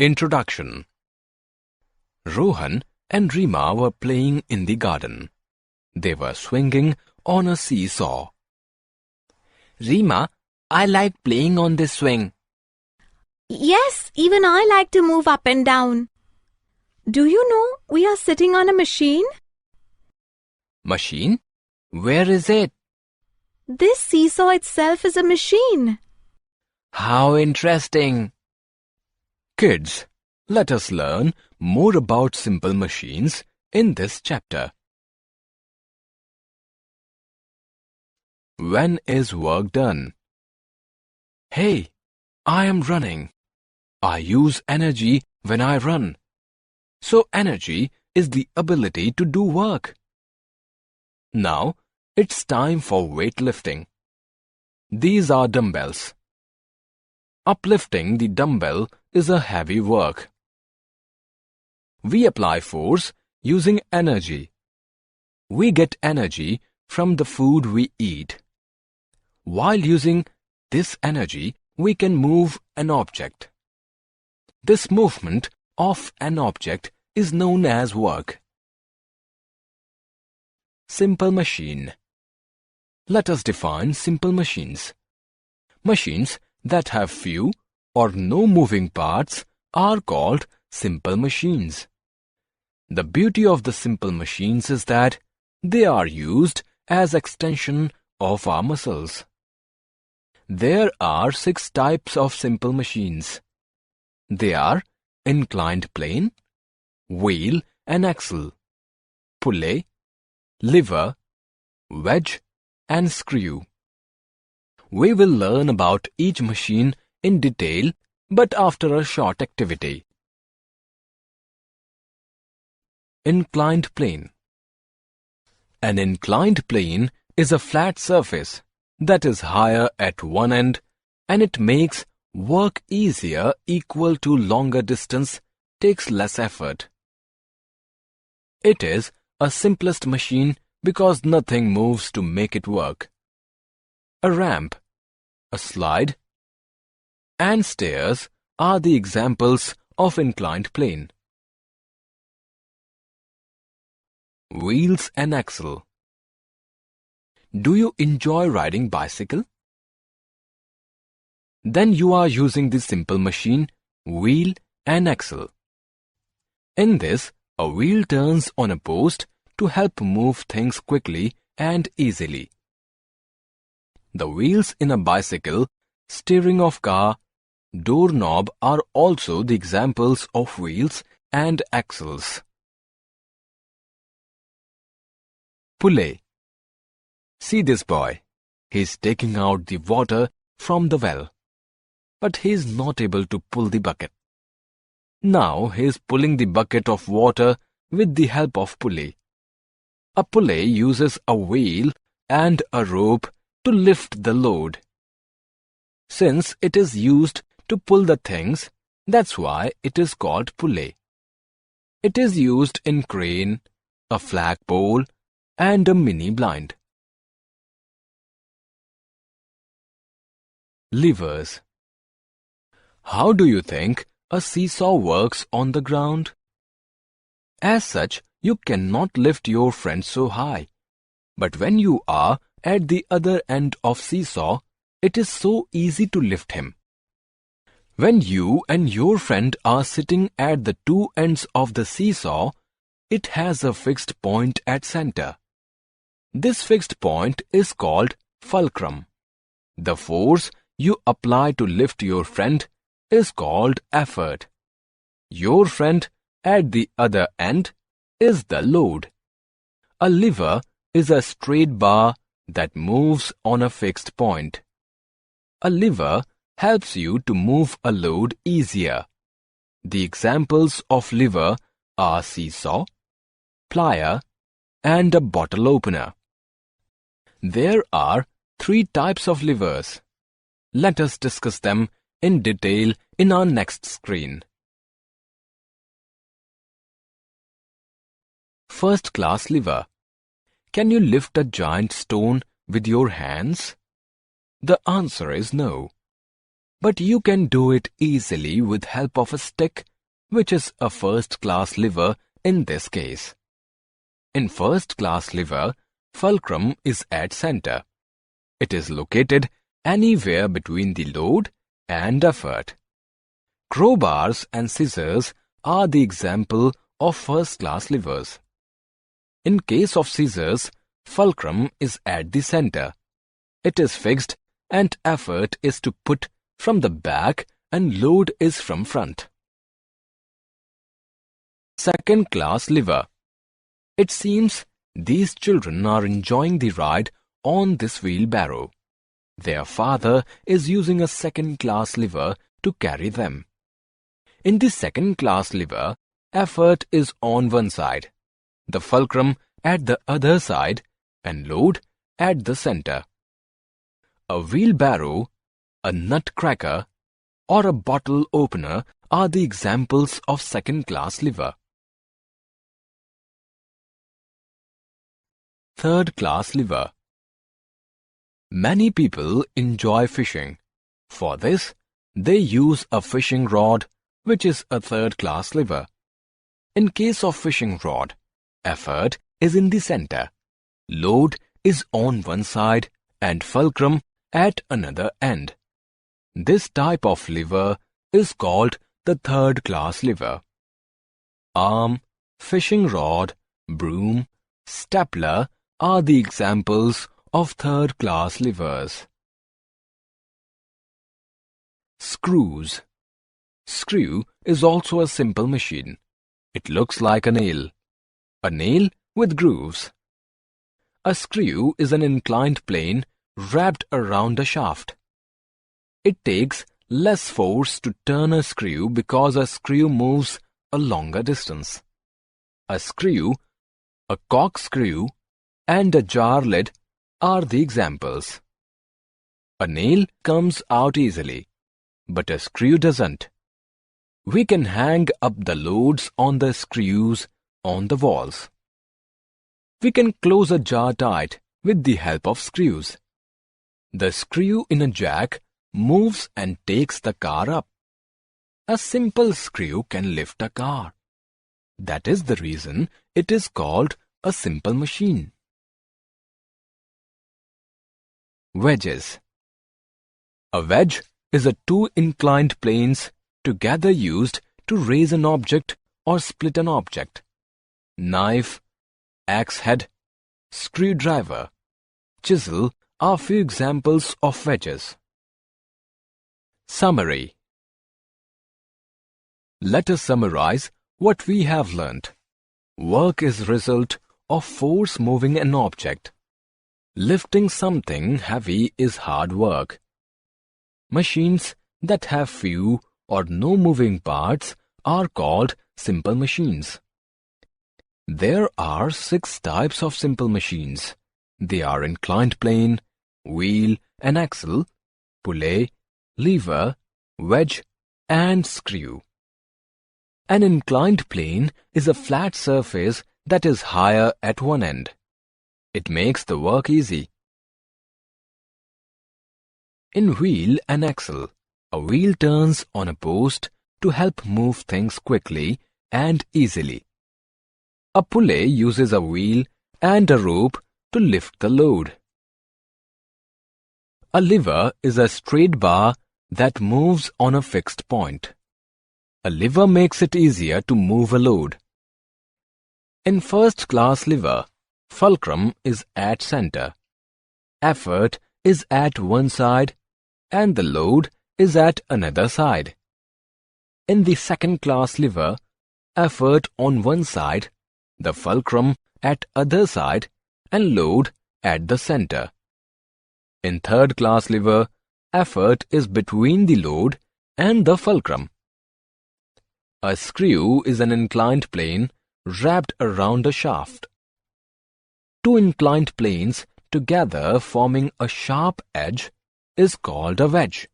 Introduction. Rohan and Rima were playing in the garden. They were swinging on a seesaw. Rima, I like playing on this swing. Yes, even I like to move up and down. Do you know we are sitting on a machine? Machine? Where is it? This seesaw itself is a machine. How interesting! Kids, let us learn more about simple machines in this chapter. When is work done? Hey, I am running. I use energy when I run. So energy is the ability to do work. Now, it's time for weightlifting. These are dumbbells. Uplifting the dumbbell is a heavy work. We apply force using energy. We get energy from the food we eat. While using this energy, we can move an object. This movement of an object is known as work. Simple machine. Let us define simple machines. Machines that have few or no moving parts are called simple machines. The beauty of the simple machines is that they are used as extension of our muscles. There are 6 types of simple machines. They are inclined plane, wheel and axle, pulley, lever, wedge and screw. We will learn about each machine in detail, but after a short activity. Inclined plane. An inclined plane is a flat surface that is higher at one end, and it makes work easier. Equal to longer distance takes less effort. It is a simplest machine because nothing moves to make it work. A ramp, a slide, and stairs are the examples of inclined plane. Wheels and axle. Do you enjoy riding bicycle? Then you are using the simple machine, wheel and axle. In this, a wheel turns on a post to help move things quickly and easily. The wheels in a bicycle, steering of car, doorknob are also the examples of wheels and axles. Pulley. See this boy. He's taking out the water from the well, but he's not able to pull the bucket. Now he's pulling the bucket of water with the help of pulley. A pulley uses a wheel and a rope to lift the load. Since it is used to pull the things, that's why it is called pulley. It is used in crane, a flagpole, and a mini blind. Levers. How do you think a seesaw works on the ground? As such, you cannot lift your friend so high. But when you are at the other end of seesaw, it is so easy to lift him. When you and your friend are sitting at the two ends of the seesaw, it has a fixed point at center. This fixed point is called fulcrum. The force you apply to lift your friend is called effort. Your friend at the other end is the load. A lever is a straight bar that moves on a fixed point. A lever helps you to move a load easier. The examples of lever are seesaw, plier, and a bottle opener. There are 3 types of levers. Let us discuss them in detail in our next screen. First class lever. Can you lift a giant stone with your hands? The answer is no. but you can do it easily with help of a stick, which is a first-class lever in this case. In first-class lever, fulcrum is at center. It is located anywhere between the load and effort. Crowbars and scissors are the example of first-class levers. In case of scissors, fulcrum is at the center. It is fixed and effort is to put from the back and load is from front. Second-class lever. It seems these children are enjoying the ride on this wheelbarrow. Their father is using a second-class lever to carry them. In the second-class lever, effort is on one side, the fulcrum at the other side, and load at the center. A wheelbarrow, a nutcracker, or a bottle opener are the examples of second-class lever. Third-class lever. Many people enjoy fishing. For this, they use a fishing rod, which is a third-class lever. In case of fishing rod, effort is in the center, load is on one side, and fulcrum at another end. This type of lever is called the third-class lever. Arm, fishing rod, broom, stapler are the examples of third-class levers. Screws. Screw is also a simple machine. It looks like a nail with grooves. A screw is an inclined plane wrapped around a shaft. It takes less force to turn a screw because a screw moves a longer distance. A screw, a corkscrew, and a jar lid are the examples. A nail comes out easily, but a screw doesn't. We can hang up the loads on the screws on the walls. We can close a jar tight with the help of screws. The screw in a jack moves and takes the car up. A simple screw can lift a car. That is the reason it is called a simple machine. Wedges. A wedge is a two inclined planes together used to raise an object or split an object. Knife, axe head, screwdriver, chisel are few examples of wedges. Summary. Let us summarize what we have learnt. Work is result of force moving an object. Lifting something heavy is hard work. Machines that have few or no moving parts are called simple machines. There are 6 types of simple machines. They are inclined plane, wheel and axle, pulley, lever, wedge and screw. An inclined plane is a flat surface that is higher at one end. It makes the work easy. In wheel and axle, a wheel turns on a post to help move things quickly and easily. A pulley uses a wheel and a rope to lift the load. A lever is a straight bar that moves on a fixed point. A lever makes it easier to move a load. In first-class lever, fulcrum is at center. Effort is at one side and the load is at another side. In the second-class lever, effort on one side, the fulcrum at other side and load at the center. In third-class lever, effort is between the load and the fulcrum. A screw is an inclined plane wrapped around a shaft. Two inclined planes together forming a sharp edge is called a wedge.